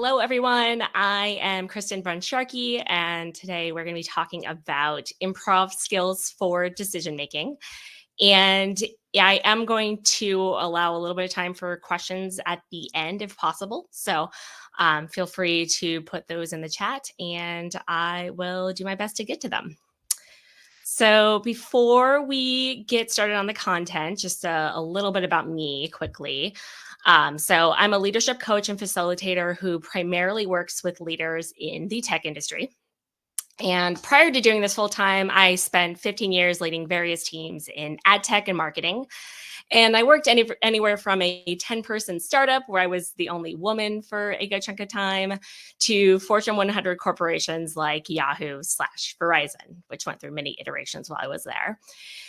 Hello, everyone. I am Kristen Brun Sharkey, and today we're going to be talking about improv skills for decision making. And I am going to allow a little bit of time for questions at the end if possible. So feel free to put those in the chat, and I will do my best to get to them. So before we get started on the content, just a little bit about me quickly. So I'm a leadership coach and facilitator who primarily works with leaders in the tech industry. And prior to doing this full time, I spent 15 years leading various teams in ad tech and marketing. And I worked anywhere from a 10-person startup where I was the only woman for a good chunk of time to Fortune 100 corporations like Yahoo/Verizon, which went through many iterations while I was there.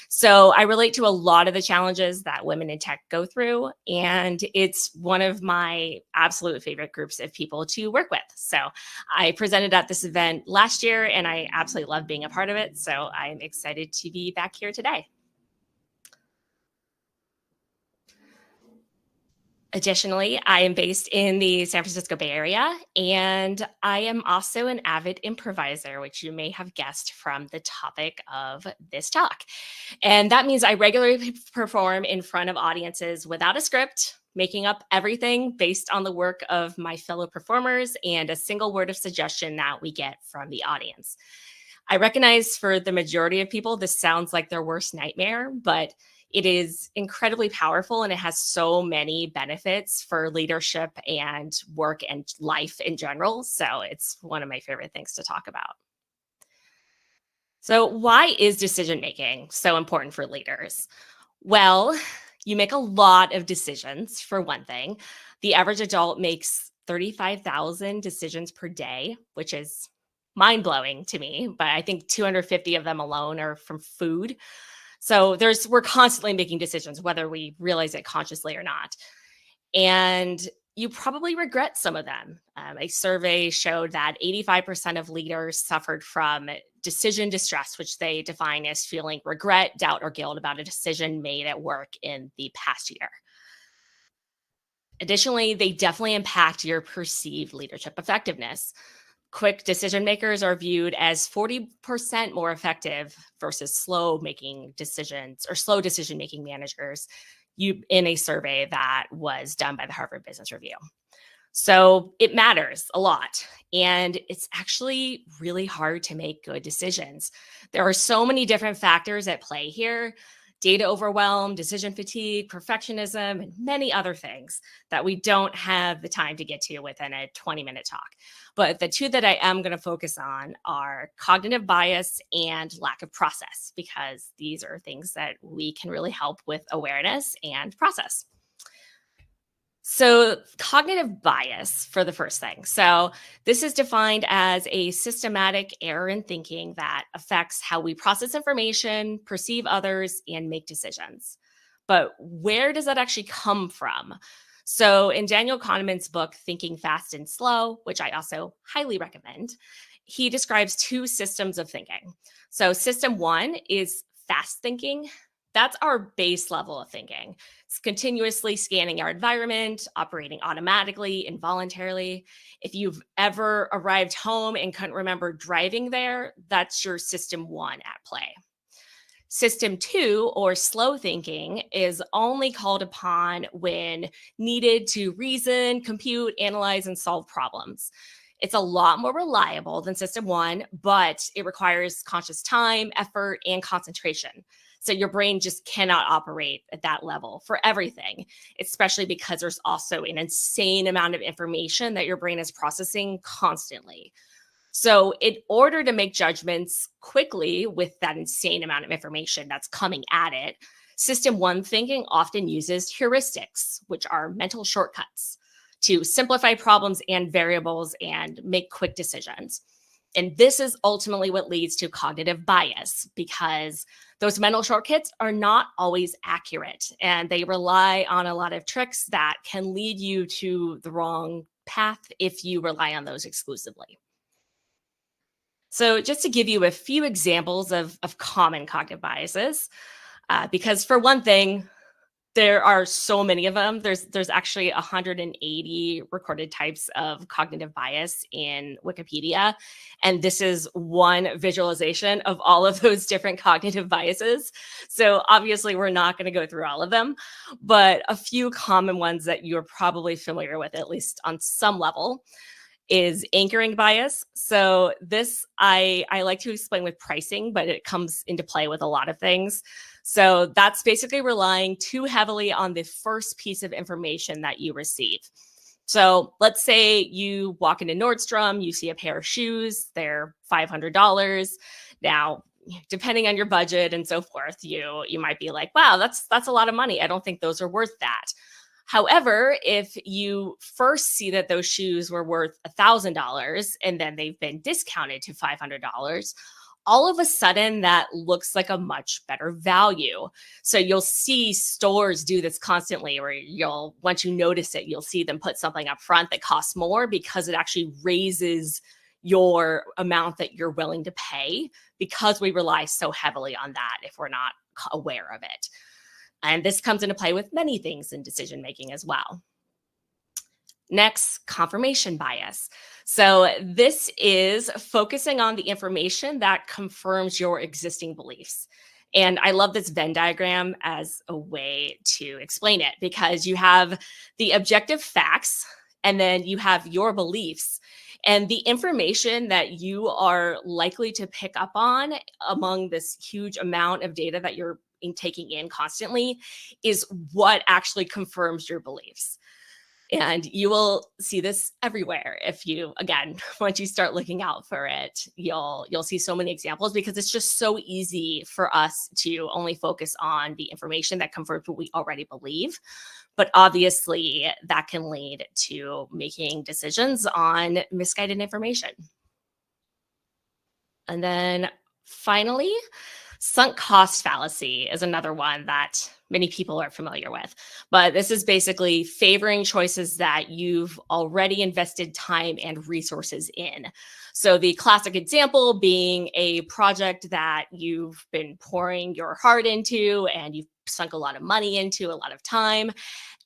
So I relate to a lot of the challenges that women in tech go through, and it's one of my absolute favorite groups of people to work with. So I presented at this event last year, and I absolutely love being a part of it. So I'm excited to be back here today. Additionally, I am based in the San Francisco Bay Area, and I am also an avid improviser, which you may have guessed from the topic of this talk. And that means I regularly perform in front of audiences without a script, making up everything based on the work of my fellow performers and a single word of suggestion that we get from the audience. I recognize for the majority of people, this sounds like their worst nightmare, but it is incredibly powerful and it has so many benefits for leadership and work and life in general. So it's one of my favorite things to talk about. So why is decision making so important for leaders? Well, you make a lot of decisions for one thing. The average adult makes 35,000 decisions per day, which is mind-blowing to me, but I think 250 of them alone are from food. So we're constantly making decisions, whether we realize it consciously or not. And you probably regret some of them. A survey showed that 85% of leaders suffered from decision distress, which they define as feeling regret, doubt, or guilt about a decision made at work in the past year. Additionally, they definitely impact your perceived leadership effectiveness. Quick decision makers are viewed as 40% more effective versus slow decision making managers in a survey that was done by the Harvard Business Review. So it matters a lot. And it's actually really hard to make good decisions. There are so many different factors at play here: data overwhelm, decision fatigue, perfectionism, and many other things that we don't have the time to get to within a 20-minute talk. But the two that I am going to focus on are cognitive bias and lack of process, because these are things that we can really help with awareness and process. So cognitive bias for the first thing. So this is defined as a systematic error in thinking that affects how we process information, perceive others, and make decisions. But where does that actually come from? So in Daniel Kahneman's book, Thinking Fast and Slow, which I also highly recommend, he describes two systems of thinking. So system one is fast thinking. That's our base level of thinking. It's continuously scanning our environment, operating automatically, involuntarily. If you've ever arrived home and couldn't remember driving there, that's your system one at play. System two, or slow thinking, is only called upon when needed to reason, compute, analyze, and solve problems. It's a lot more reliable than system one, but it requires conscious time, effort, and concentration. So your brain just cannot operate at that level for everything, especially because there's also an insane amount of information that your brain is processing constantly. So in order to make judgments quickly with that insane amount of information that's coming at it, system one thinking often uses heuristics, which are mental shortcuts, to simplify problems and variables and make quick decisions. And this is ultimately what leads to cognitive bias, because those mental shortcuts are not always accurate, and they rely on a lot of tricks that can lead you to the wrong path if you rely on those exclusively. So just to give you a few examples of common cognitive biases, because for one thing, There are so many of them. There's actually 180 recorded types of cognitive bias in Wikipedia, and this is one visualization of all of those different cognitive biases. So obviously, we're not going to go through all of them, but a few common ones that you're probably familiar with, at least on some level, is anchoring bias. So this I like to explain with pricing, but it comes into play with a lot of things. So that's basically relying too heavily on the first piece of information that you receive. So let's say you walk into Nordstrom, you see a pair of shoes, they're $500. Now, depending on your budget and so forth, you might be like, wow, that's a lot of money. I don't think those are worth that. However, if you first see that those shoes were worth $1,000 and then they've been discounted to $500, all of a sudden that looks like a much better value. So you'll see stores do this constantly, where once you notice it, you'll see them put something up front that costs more because it actually raises your amount that you're willing to pay, because we rely so heavily on that if we're not aware of it. And this comes into play with many things in decision making as well. Next, confirmation bias. So this is focusing on the information that confirms your existing beliefs. And I love this Venn diagram as a way to explain it, because you have the objective facts and then you have your beliefs. And the information that you are likely to pick up on among this huge amount of data that you're taking in constantly is what actually confirms your beliefs. And you will see this everywhere. If you, again, once you start looking out for it, you'll see so many examples, because it's just so easy for us to only focus on the information that confirms what we already believe. But obviously that can lead to making decisions on misguided information. And then finally, sunk cost fallacy is another one that many people are familiar with. But this is basically favoring choices that you've already invested time and resources in. So the classic example being a project that you've been pouring your heart into and you've sunk a lot of money into, a lot of time,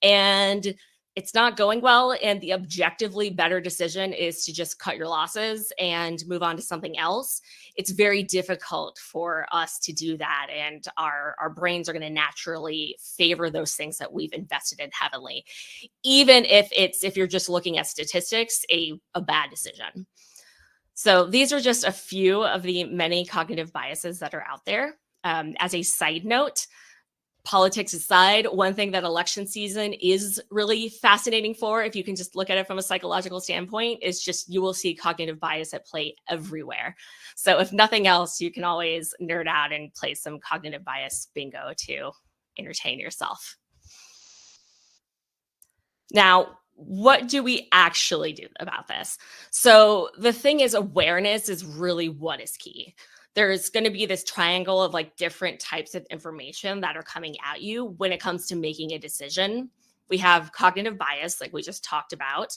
and it's not going well, and the objectively better decision is to just cut your losses and move on to something else. It's very difficult for us to do that, and our brains are going to naturally favor those things that we've invested in heavily, even if you're just looking at statistics, a bad decision. So these are just a few of the many cognitive biases that are out there. As a side note, politics aside, one thing that election season is really fascinating for, if you can just look at it from a psychological standpoint, is just you will see cognitive bias at play everywhere. So if nothing else, you can always nerd out and play some cognitive bias bingo to entertain yourself. Now, what do we actually do about this? So the thing is, awareness is really what is key. There's going to be this triangle of like different types of information that are coming at you when it comes to making a decision. We have cognitive bias, like we just talked about.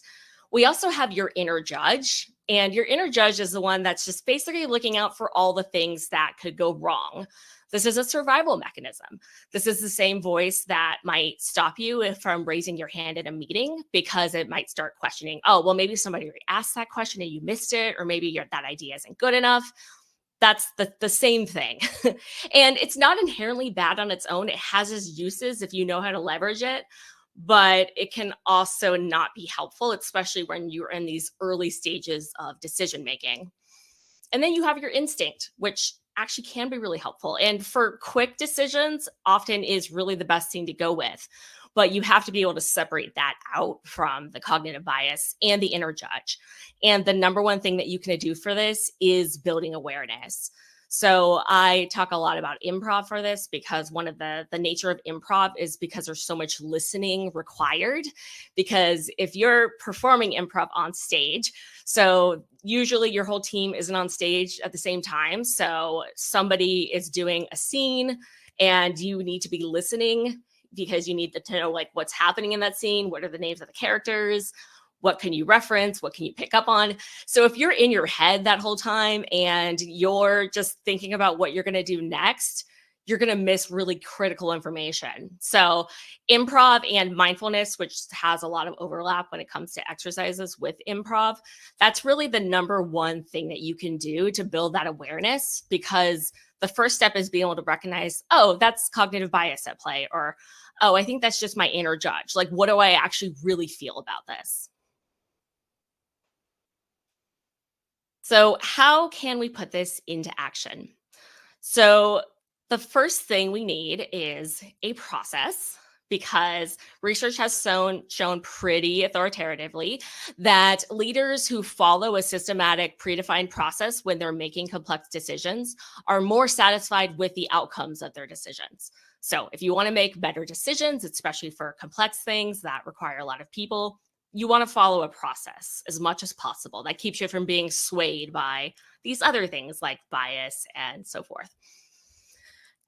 We also have your inner judge, and your inner judge is the one that's just basically looking out for all the things that could go wrong. This is a survival mechanism. This is the same voice that might stop you from raising your hand in a meeting, because it might start questioning, oh, well, maybe somebody asked that question and you missed it, or maybe that idea isn't good enough. That's the same thing. And it's not inherently bad on its own. It has its uses if you know how to leverage it, but it can also not be helpful, especially when you're in these early stages of decision making. And then you have your instinct, which actually can be really helpful. And for quick decisions, often is really the best thing to go with. But you have to be able to separate that out from the cognitive bias and the inner judge. And the number one thing that you can do for this is building awareness. So I talk a lot about improv for this, because one of the nature of improv is because there's so much listening required. Because if you're performing improv on stage, so usually your whole team isn't on stage at the same time. So somebody is doing a scene and you need to be listening, because you need to know like what's happening in that scene. What are the names of the characters? What can you reference? What can you pick up on? So if you're in your head that whole time and you're just thinking about what you're going to do next, you're going to miss really critical information. So improv and mindfulness, which has a lot of overlap when it comes to exercises with improv, that's really the number one thing that you can do to build that awareness, because the first step is being able to recognize, oh, that's cognitive bias at play, or, oh, I think that's just my inner judge. Like, what do I actually really feel about this? So, how can we put this into action? So, the first thing we need is a process, because research has shown pretty authoritatively that leaders who follow a systematic predefined process when they're making complex decisions are more satisfied with the outcomes of their decisions. So, if you want to make better decisions, especially for complex things that require a lot of people, you want to follow a process as much as possible. That keeps you from being swayed by these other things like bias and so forth.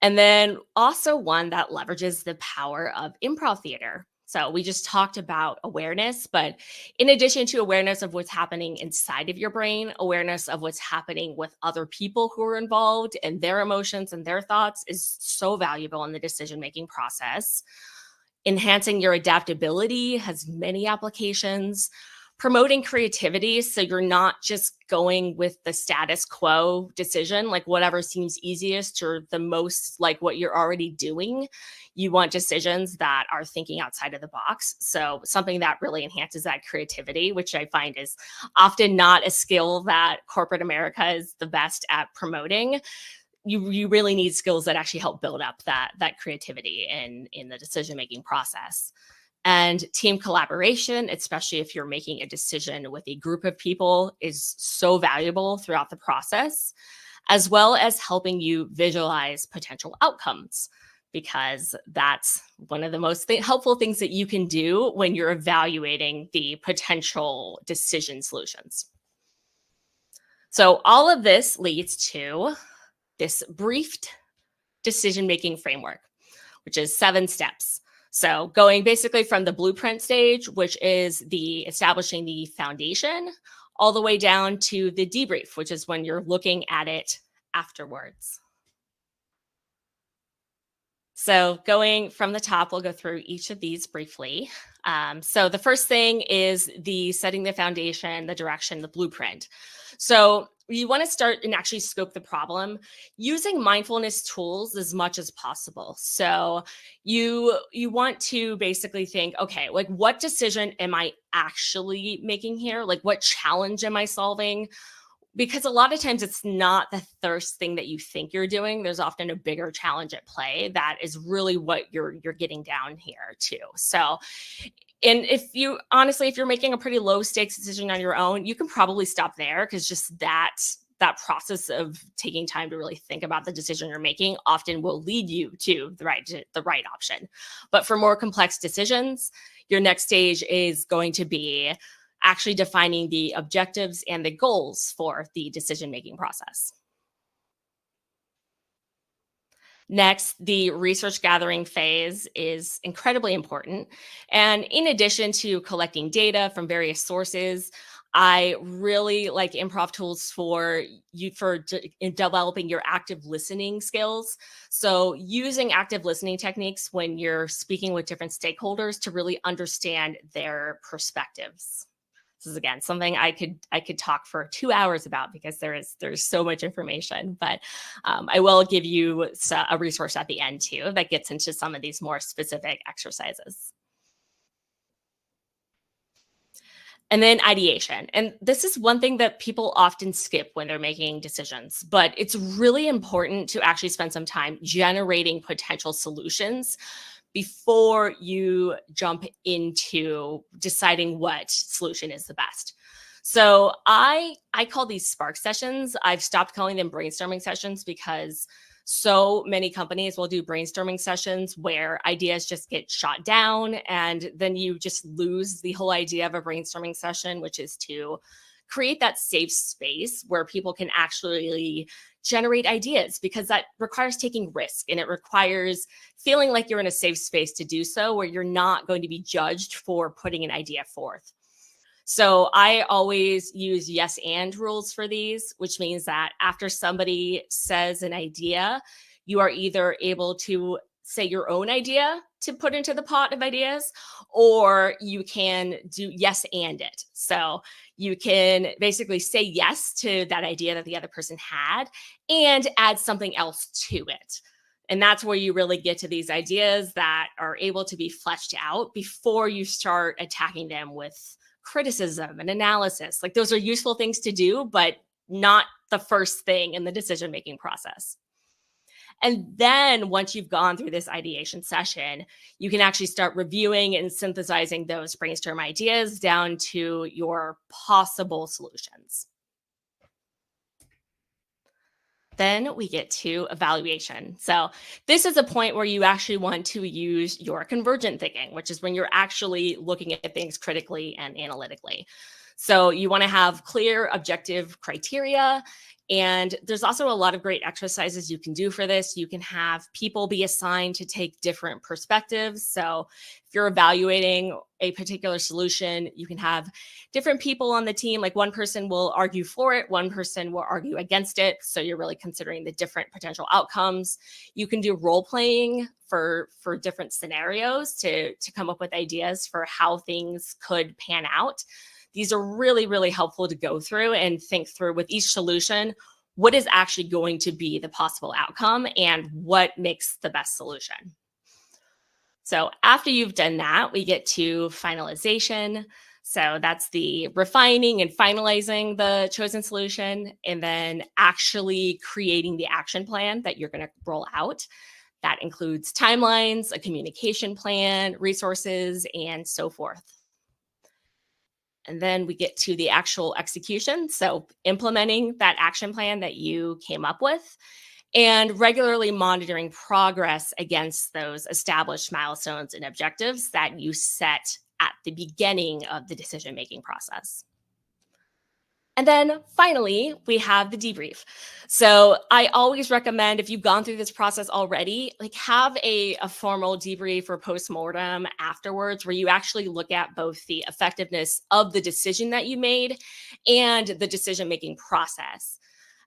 And then also one that leverages the power of improv theater. So we just talked about awareness, but in addition to awareness of what's happening inside of your brain, awareness of what's happening with other people who are involved and their emotions and their thoughts is so valuable in the decision-making process. Enhancing your adaptability has many applications. Promoting creativity, so you're not just going with the status quo decision, like whatever seems easiest or the most like what you're already doing. You want decisions that are thinking outside of the box. So something that really enhances that creativity, which I find is often not a skill that corporate America is the best at promoting. You really need skills that actually help build up that creativity in the decision making process. And team collaboration, especially if you're making a decision with a group of people, is so valuable throughout the process, as well as helping you visualize potential outcomes, because that's one of the most helpful things that you can do when you're evaluating the potential decision solutions. So all of this leads to this briefed decision-making framework, which is 7 steps. So going basically from the blueprint stage, which is the establishing the foundation, all the way down to the debrief, which is when you're looking at it afterwards. So going from the top, we'll go through each of these briefly. So the first thing is the setting the foundation, the direction, the blueprint. So you want to start and actually scope the problem using mindfulness tools as much as possible. So you want to basically think, okay, like what decision am I actually making here? Like what challenge am I solving? Because a lot of times it's not the first thing that you think you're doing. There's often a bigger challenge at play that is really what you're getting down here to. So, and if you're making a pretty low stakes decision on your own, you can probably stop there, because just that process of taking time to really think about the decision you're making often will lead you to the right option. But for more complex decisions, your next stage is going to be actually defining the objectives and the goals for the decision-making process. Next, the research gathering phase is incredibly important. And in addition to collecting data from various sources, I really like improv tools in developing your active listening skills. So using active listening techniques when you're speaking with different stakeholders to really understand their perspectives. This is again something I could talk for 2 hours about, because there's so much information. But I will give you a resource at the end too that gets into some of these more specific exercises. And then ideation. And this is one thing that people often skip when they're making decisions, but it's really important to actually spend some time generating potential solutions before you jump into deciding what solution is the best. So I call these spark sessions. I've stopped calling them brainstorming sessions, because so many companies will do brainstorming sessions where ideas just get shot down, and then you just lose the whole idea of a brainstorming session, which is to create that safe space where people can actually generate ideas, because that requires taking risk, and it requires feeling like you're in a safe space to do so, where you're not going to be judged for putting an idea forth. So I always use yes and rules for these, which means that after somebody says an idea, you are either able to say your own idea to put into the pot of ideas, or you can do yes and it. So you can basically say yes to that idea that the other person had and add something else to it. And that's where you really get to these ideas that are able to be fleshed out before you start attacking them with criticism and analysis. Like, those are useful things to do, but not the first thing in the decision making process. And then once you've gone through this ideation session, you can actually start reviewing and synthesizing those brainstorm ideas down to your possible solutions. Then we get to evaluation. So this is a point where you actually want to use your convergent thinking, which is when you're actually looking at things critically and analytically. So you want to have clear objective criteria. And there's also a lot of great exercises you can do for this. You can have people be assigned to take different perspectives. So if you're evaluating a particular solution, you can have different people on the team. Like, one person will argue for it, one person will argue against it. So you're really considering the different potential outcomes. You can do role playing for different scenarios to come up with ideas for how things could pan out. These are really, really helpful to go through and think through with each solution. What is actually going to be the possible outcome and what makes the best solution? So after you've done that, we get to finalization. So that's the refining and finalizing the chosen solution, and then actually creating the action plan that you're going to roll out. That includes timelines, a communication plan, resources, and so forth. And then we get to the actual execution. So implementing that action plan that you came up with, and regularly monitoring progress against those established milestones and objectives that you set at the beginning of the decision-making process. And then finally, we have the debrief. So I always recommend, if you've gone through this process already, like, have a formal debrief or postmortem afterwards, where you actually look at both the effectiveness of the decision that you made and the decision-making process.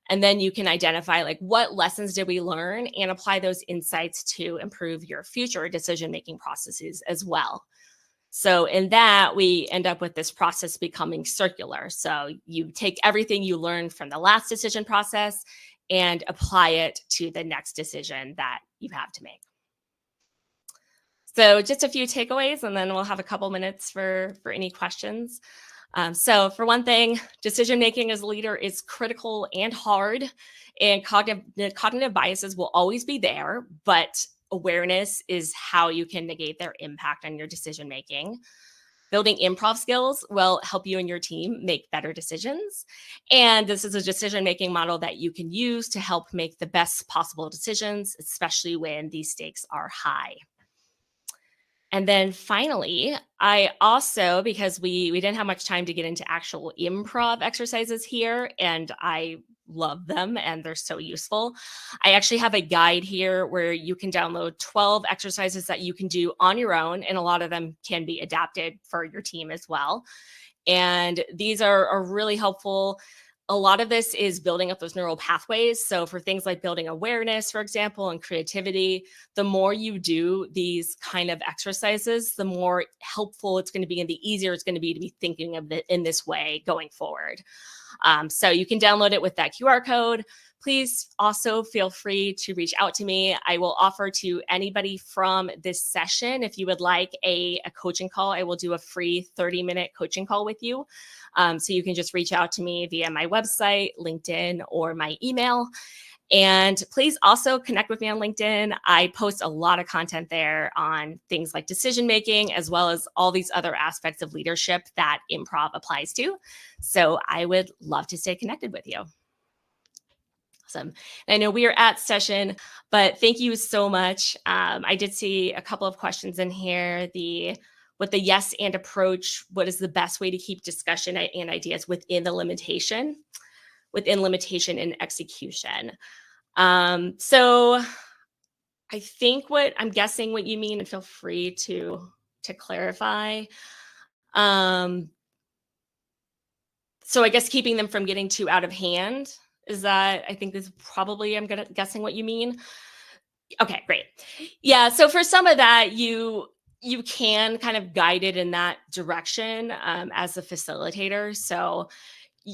And then you can identify, like, what lessons did we learn, and apply those insights to improve your future decision-making processes as well. So in that, we end up with this process becoming circular. So you take everything you learned from the last decision process and apply it to the next decision that you have to make. So just a few takeaways, and then we'll have a couple minutes for any questions. So for one thing, decision-making as a leader is critical and hard, and cognitive biases will always be there, but awareness is how you can negate their impact on your decision-making. Building improv skills will help you and your team make better decisions. And this is a decision-making model that you can use to help make the best possible decisions, especially when these stakes are high. And then finally, I also, because we didn't have much time to get into actual improv exercises here, and I love them and they're so useful, I actually have a guide here where you can download 12 exercises that you can do on your own, and a lot of them can be adapted for your team as well. And these are really helpful. A lot of this is building up those neural pathways. So for things like building awareness, for example, and creativity, the more you do these kind of exercises, the more helpful it's going to be, and the easier it's going to be thinking of it in this way going forward. So you can download it with that QR code. Please also feel free to reach out to me. I will offer to anybody from this session, if you would like a coaching call, I will do a free 30-minute coaching call with you. So you can just reach out to me via my website, LinkedIn, or my email. And please also connect with me on LinkedIn. I post a lot of content there on things like decision making, as well as all these other aspects of leadership that improv applies to. So I would love to stay connected with you. Awesome. I know we are at session, but thank you so much. I did see a couple of questions in here. With the yes and approach, what is the best way to keep discussion and ideas within limitation and execution? So I think I'm guessing what you mean, and feel free to clarify. So I guess keeping them from getting too out of hand, is that, I think this probably, I'm guessing what you mean. Okay, great. Yeah, so for some of that, you can kind of guide it in that direction as a facilitator. So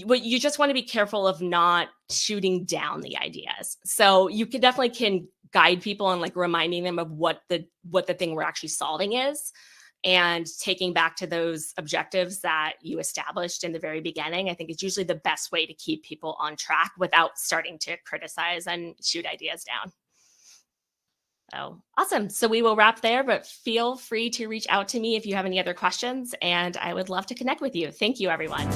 what you just want to be careful of not shooting down the ideas. So you can definitely can guide people on like reminding them of what the thing we're actually solving is and taking back to those objectives that you established in the very beginning. I think is usually the best way to keep people on track without starting to criticize and shoot ideas down. Oh, awesome. So we will wrap there, but feel free to reach out to me if you have any other questions, and I would love to connect with you. Thank you, everyone.